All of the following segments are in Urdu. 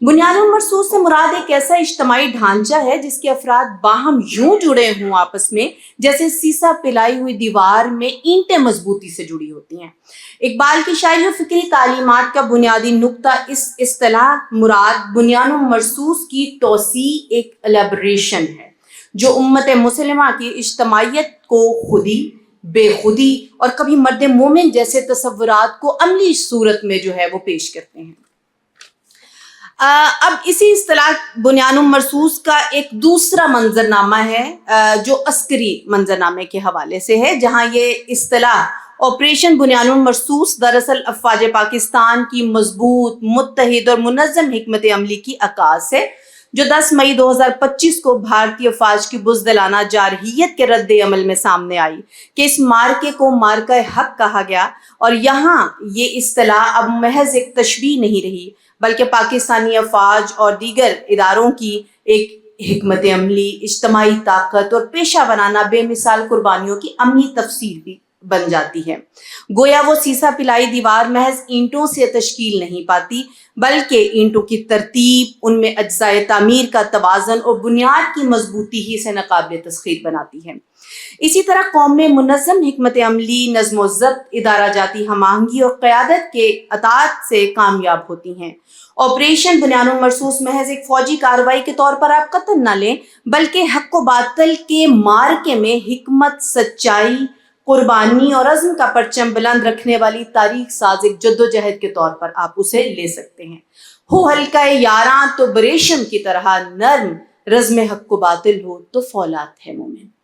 بنیان المرصوص سے مراد ایک ایسا اجتماعی ڈھانچہ ہے جس کے افراد باہم یوں جڑے ہوں آپس میں جیسے سیسا پلائی ہوئی دیوار میں اینٹیں مضبوطی سے جڑی ہوتی ہیں۔ اقبال کی شاعری و فکری تعلیمات کا بنیادی نقطہ اس اصطلاح مراد بنیان المرصوص کی توسیع ایک الیبریشن ہے جو امت مسلمہ کی اجتماعیت کو خودی، بے خودی اور کبھی مرد مومن جیسے تصورات کو عملی صورت میں جو ہے وہ پیش کرتے ہیں۔ اب اسی اصطلاح بنیان المرصوص کا ایک دوسرا منظرنامہ ہے جو عسکری منظرنامے کے حوالے سے ہے، جہاں یہ اصطلاح آپریشن بنیان المرصوص دراصل افواج پاکستان کی مضبوط، متحد اور منظم حکمت عملی کی عکاس ہے جو 10 مئی 2025 کو بھارتی افواج کی بزدلانہ جارحیت کے رد عمل میں سامنے آئی کہ اس مارکے کو مارکہ حق کہا گیا، اور یہاں یہ اصطلاح اب محض ایک تشبیہ نہیں رہی بلکہ پاکستانی افواج اور دیگر اداروں کی ایک حکمت عملی، اجتماعی طاقت اور پیشہ ورانہ بے مثال قربانیوں کی عملی تفسیر بھی بن جاتی ہے۔ گویا وہ سیسا پلائی دیوار محض اینٹوں سے تشکیل نہیں پاتی بلکہ اینٹوں کی ترتیب، ان میں اجزائے تعمیر کا توازن اور بنیاد کی مضبوطی ہی اسے ناقابل تسخیر بناتی ہے۔ اسی طرح قوم میں منظم حکمت عملی، نظم و ضبط، ادارہ جاتی ہم آہنگی اور قیادت کے اطاعت سے کامیاب ہوتی ہیں۔ آپریشن بنیان المرصوص محض ایک فوجی کارروائی کے طور پر آپ قطعاً نہ لیں بلکہ حق و باطل کے مارکے میں حکمت، سچائی، قربانی اور عزم کا پرچم بلند رکھنے والی تاریخ ساز ایک جدوجہد کے طور پر آپ اسے لے سکتے ہیں۔ ہو حلقہ یاراں تو بریشم کی طرح نرم، رزم حق و باطل ہو تو فولاد ہے مومن۔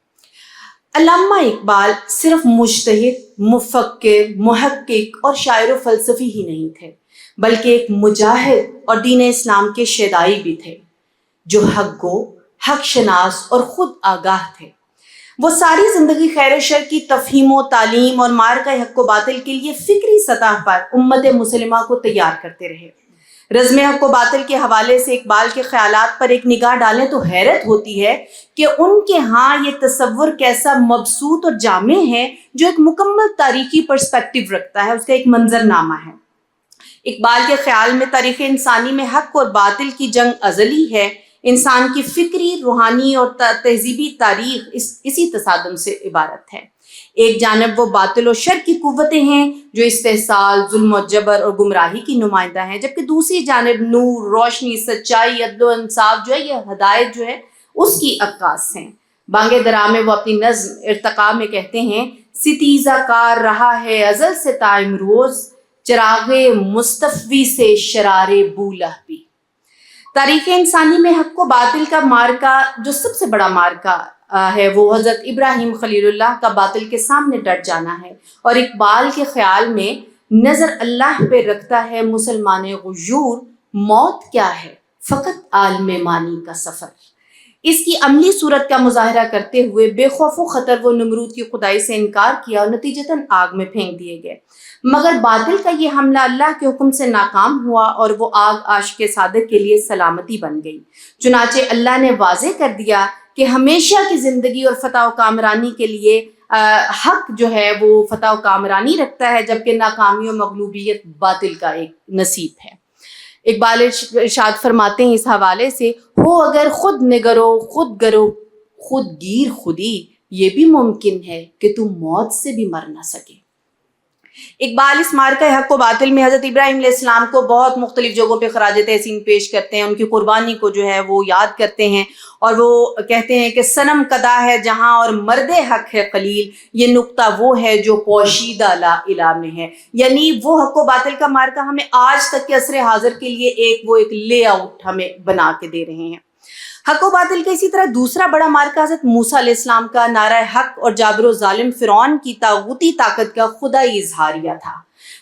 علامہ اقبال صرف مجتہد، مفکر، محقق اور شاعر و فلسفی ہی نہیں تھے بلکہ ایک مجاہد اور دین اسلام کے شیدائی بھی تھے جو حق گو، حق شناس اور خود آگاہ تھے۔ وہ ساری زندگی خیر و شر کی تفہیم و تعلیم اور مارکہ حق و باطل کے لیے فکری سطح پر امت مسلمہ کو تیار کرتے رہے۔ رزم حق و باطل کے حوالے سے اقبال کے خیالات پر ایک نگاہ ڈالیں تو حیرت ہوتی ہے کہ ان کے ہاں یہ تصور کیسا مبسوط اور جامع ہے جو ایک مکمل تاریخی پرسپیکٹیو رکھتا ہے، اس کا ایک منظرنامہ ہے۔ اقبال کے خیال میں تاریخ انسانی میں حق اور باطل کی جنگ ازلی ہے۔ انسان کی فکری، روحانی اور تہذیبی تاریخ اسی تصادم سے عبارت ہے۔ ایک جانب وہ باطل و شر کی قوتیں ہیں جو استحصال، ظلم و جبر اور گمراہی کی نمائندہ ہیں، جبکہ دوسری جانب نور، روشنی، سچائی، عدل و انصاف جو ہے، یہ ہدایت جو ہے اس کی عکاس ہیں۔ بانگ درا میں وہ اپنی نظم ارتقا میں کہتے ہیں: ستیزہ کار رہا ہے ازل سے تا امروز، چراغ مصطفی سے شرار بولہ بھی۔ تاریخ انسانی میں حق و باطل کا مارکہ جو سب سے بڑا مارکہ ہے وہ حضرت ابراہیم خلیل اللہ کا باطل کے سامنے ڈٹ جانا ہے، اور اقبال کے خیال میں نظر اللہ پہ رکھتا ہے مسلمان غیور، موت کیا ہے فقط عالم مانی کا سفر۔ اس کی عملی صورت کا مظاہرہ کرتے ہوئے بے خوف و خطر وہ نمرود کی خدائی سے انکار کیا اور نتیجتاً آگ میں پھینک دیے گئے، مگر باطل کا یہ حملہ اللہ کے حکم سے ناکام ہوا اور وہ آگ عاشق صادق کے لیے سلامتی بن گئی۔ چنانچہ اللہ نے واضح کر دیا کہ ہمیشہ کی زندگی اور فتح و کامرانی کے لیے حق جو ہے وہ فتح و کامرانی رکھتا ہے، جبکہ ناکامی و مغلوبیت باطل کا ایک نصیب ہے۔ اقبال ارشاد فرماتے ہیں اس حوالے سے: ہو اگر خود نگرو خود گرو خود گیر خودی، یہ بھی ممکن ہے کہ تم موت سے بھی مر نہ سکے۔ اقبال اس مارکہ حق و باطل میں حضرت ابراہیم علیہ السلام کو بہت مختلف جگہوں پہ خراج تحسین پیش کرتے ہیں، ان کی قربانی کو جو ہے وہ یاد کرتے ہیں، اور وہ کہتے ہیں کہ صنم کدا ہے جہاں اور مرد حق ہے قلیل، یہ نقطہ وہ ہے جو پوشیدہ لا الہ میں ہے۔ یعنی وہ حق و باطل کا مارکہ ہمیں آج تک کے عصر حاضر کے لیے ایک لے آؤٹ ہمیں بنا کے دے رہے ہیں۔ حق و باطل کا اسی طرح دوسرا بڑا مارکہ حضرت موسیٰ علیہ السلام کا نعرہ حق اور جابر و ظالم فرعون کی طاغوتی طاقت کا خدائی اظہاریہ تھا۔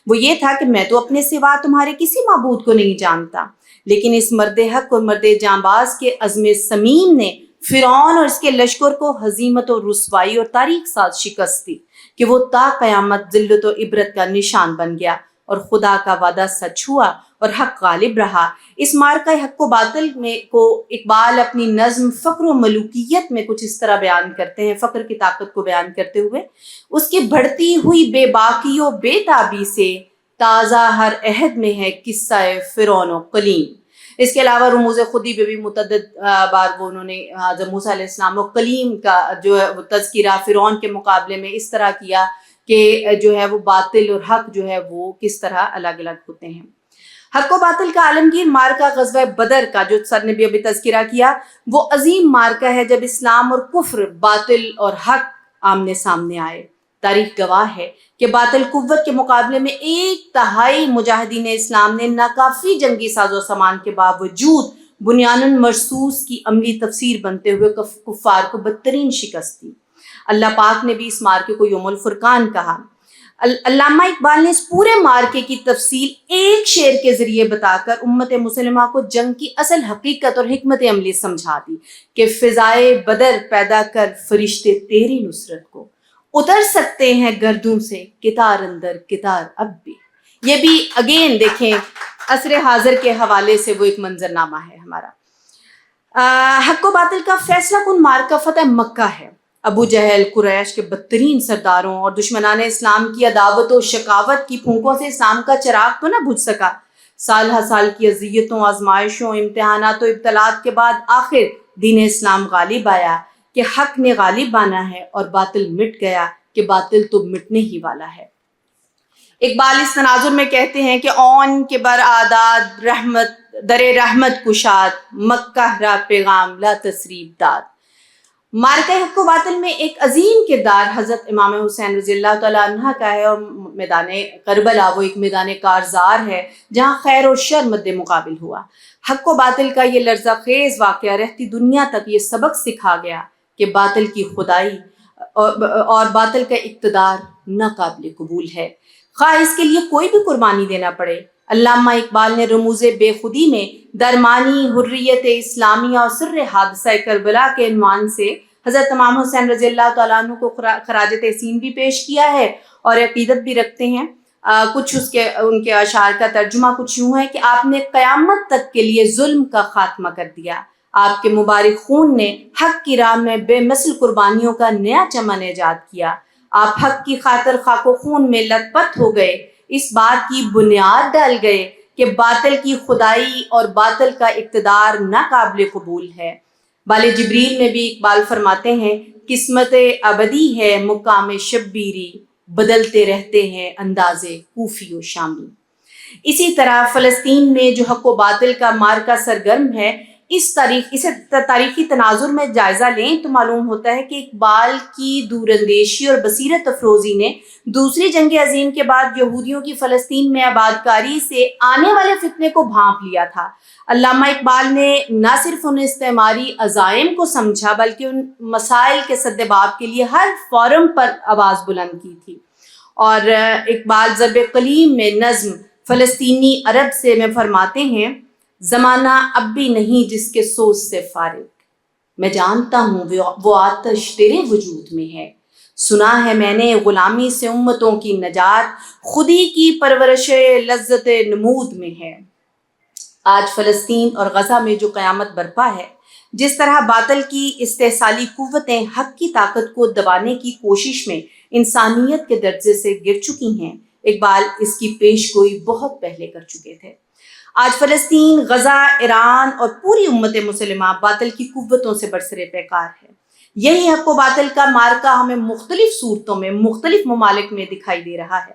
وہ یہ تھا کہ میں تو اپنے سوا تمہارے کسی معبود کو نہیں جانتا، لیکن اس مرد حق اور مرد جانباز کے عزم سمیم نے فرعون اور اس کے لشکر کو ہزیمت و رسوائی اور تاریخ ساز شکست دی کہ وہ تا قیامت ذلت و عبرت کا نشان بن گیا، اور خدا کا وعدہ سچ ہوا اور حق غالب رہا۔ اس مارکہ حق و باطل میں کو اقبال اپنی نظم فقر و ملوکیت میں کچھ اس طرح بیان کرتے ہیں، فقر کی طاقت کو بیان کرتے ہوئے: اس کی بڑھتی ہوئی بے باکی و بے تابی سے تازہ ہر عہد میں ہے قصہ فرعون و قلیم۔ اس کے علاوہ رموز خودی پہ بھی متعدد بار وہ انہوں نے حضرت موسیٰ علیہ السلام و کلیم کا جو ہے وہ تذکرہ فرعون کے مقابلے میں اس طرح کیا کہ جو ہے وہ باطل اور حق جو ہے وہ کس طرح الگ الگ ہوتے ہیں۔ حق و باطل کا عالمگیر مارکہ غزوہ بدر کا جو سر نے بھی ابھی تذکرہ کیا، وہ عظیم مارکہ ہے جب اسلام اور کفر، باطل اور حق آمنے سامنے آئے۔ تاریخ گواہ ہے کہ باطل قوت کے مقابلے میں 1/3 مجاہدین اسلام نے ناکافی جنگی ساز و سامان کے باوجود بنیان مرصوص کی عملی تفسیر بنتے ہوئے کفار کو بدترین شکست دی۔ اللہ پاک نے بھی اس مارکے کو یوم الفرقان کہا۔ علامہ اقبال نے اس پورے مارکے کی تفصیل ایک شعر کے ذریعے بتا کر امت مسلمہ کو جنگ کی اصل حقیقت اور حکمت عملی سمجھا دی کہ فضائے بدر پیدا کر فرشتے تیری نصرت کو، اتر سکتے ہیں گردوں سے کتار اندر کتار اب بھی۔ یہ بھی اگین دیکھیں عصر حاضر کے حوالے سے وہ ایک منظرنامہ ہے ہمارا۔ حق و باطل کا فیصلہ کن مارکہ فتح مکہ ہے۔ ابو جہل، قریش کے بدترین سرداروں اور دشمنان اسلام کی عداوت و شقاوت کی پھونکوں سے اسلام کا چراغ تو نہ بجھ سکا۔ سال ہر سال کی اذیتوں، آزمائشوں، امتحانات و ابتلاءات کے بعد آخر دین اسلام غالب آیا کہ حق نے غالب آنا ہے اور باطل مٹ گیا کہ باطل تو مٹنے ہی والا ہے۔ اقبال اس تناظر میں کہتے ہیں کہ اون کے بر آداد رحمت در رحمت کشاد، مکہ را پیغام لا تسریب داد۔ مارکہ حق و باطل میں ایک عظیم کردار حضرت امام حسین رضی اللہ تعالیٰ عنہ کا ہے، اور میدان کربلا وہ ایک میدان کارزار ہے جہاں خیر اور شر مد مقابل ہوا۔ حق و باطل کا یہ لرزہ خیز واقعہ رہتی دنیا تک یہ سبق سکھا گیا کہ باطل کی خدائی اور باطل کا اقتدار ناقابل قبول ہے، خواہ اس کے لیے کوئی بھی قربانی دینا پڑے۔ علامہ اقبال نے رموز بے خودی میں درمانی حریت اسلامیہ اور سر حادثہ کربلا کے عنوان سے حضرت امام حسین رضی اللہ تعالیٰ عنہ کو خراج تحسین بھی پیش کیا ہے اور عقیدت بھی رکھتے ہیں۔ کچھ ان کے اشعار کا ترجمہ کچھ یوں ہے کہ آپ نے قیامت تک کے لیے ظلم کا خاتمہ کر دیا، آپ کے مبارک خون نے حق کی راہ میں بے مثل قربانیوں کا نیا چمن ایجاد کیا، آپ حق کی خاطر خاک و خون میں لت پت ہو گئے، اس بات کی بنیاد ڈال گئے کہ باطل کی خدائی اور باطل کا اقتدار ناقابل قبول ہے۔ بال جبریل میں بھی اقبال فرماتے ہیں، قسمت ابدی ہے مقام شبیری، بدلتے رہتے ہیں اندازے کوفی و شامی۔ اسی طرح فلسطین میں جو حق و باطل کا مارکہ سرگرم ہے، اسے تاریخی تناظر میں جائزہ لیں تو معلوم ہوتا ہے کہ اقبال کی دور اندیشی اور بصیرت افروزی نے دوسری جنگ عظیم کے بعد یہودیوں کی فلسطین میں آباد کاری سے آنے والے فتنے کو بھانپ لیا تھا۔ علامہ اقبال نے نہ صرف ان استعماری عزائم کو سمجھا بلکہ ان مسائل کے سد باب کے لیے ہر فورم پر آواز بلند کی تھی۔ اور اقبال ضرب کلیم میں نظم فلسطینی عرب سے میں فرماتے ہیں، زمانہ اب بھی نہیں جس کے سوز سے فارغ، میں جانتا ہوں وہ آتش تیرے وجود میں ہے، سنا ہے میں نے غلامی سے امتوں کی نجات، خودی کی پرورش لذت نمود میں ہے۔ آج فلسطین اور غزہ میں جو قیامت برپا ہے، جس طرح باطل کی استحصالی قوتیں حق کی طاقت کو دبانے کی کوشش میں انسانیت کے درجے سے گر چکی ہیں، اقبال اس کی پیش گوئی بہت پہلے کر چکے تھے۔ آج فلسطین، غزہ، ایران اور پوری امت مسلمہ باطل کی قوتوں سے برسر پیکار ہے۔ یہی حق و باطل کا مارکہ ہمیں مختلف صورتوں میں مختلف ممالک میں دکھائی دے رہا ہے۔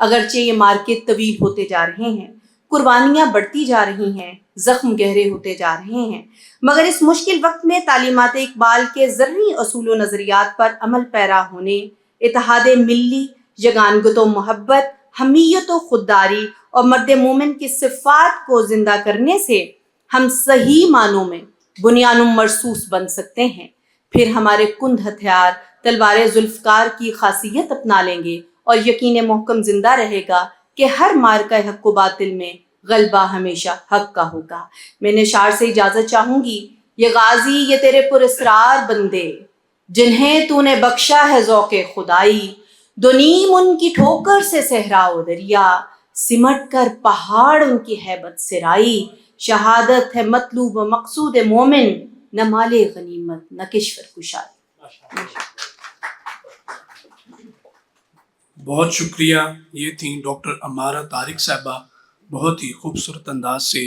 اگرچہ یہ مارکے طویل ہوتے جا رہے ہیں، قربانیاں بڑھتی جا رہی ہیں، زخم گہرے ہوتے جا رہے ہیں، مگر اس مشکل وقت میں تعلیمات اقبال کے زرعی اصول و نظریات پر عمل پیرا ہونے، اتحاد ملی، یگانگت و محبت، حمیت و خودداری اور مرد مومن کی صفات کو زندہ کرنے سے ہم صحیح معنوں میں بنیان مرصوص بن سکتے ہیں۔ پھر ہمارے کند ہتھیار تلوار ذوالفقار کی خاصیت اپنا لیں گے اور یقین محکم زندہ رہے گا کہ ہر مارکہ حق و باطل میں غلبہ ہمیشہ حق کا ہوگا۔ میں نے شعر سے اجازت چاہوں گی، یہ غازی یہ تیرے پر اسرار بندے، جنہیں تو نے بخشا ہے ذوق خدائی، دو نیم ان کی ٹھوکر سے صحرا و دریا، سمٹ کر پہاڑ ان کی ہیبت سرائی، شہادت ہے مطلوب و مقصود مومن، نہ مال غنیمت نہ کشور کشاد۔ بہت شکریہ۔ یہ تھیں ڈاکٹر امارہ طارق صاحبہ، بہت ہی خوبصورت انداز سے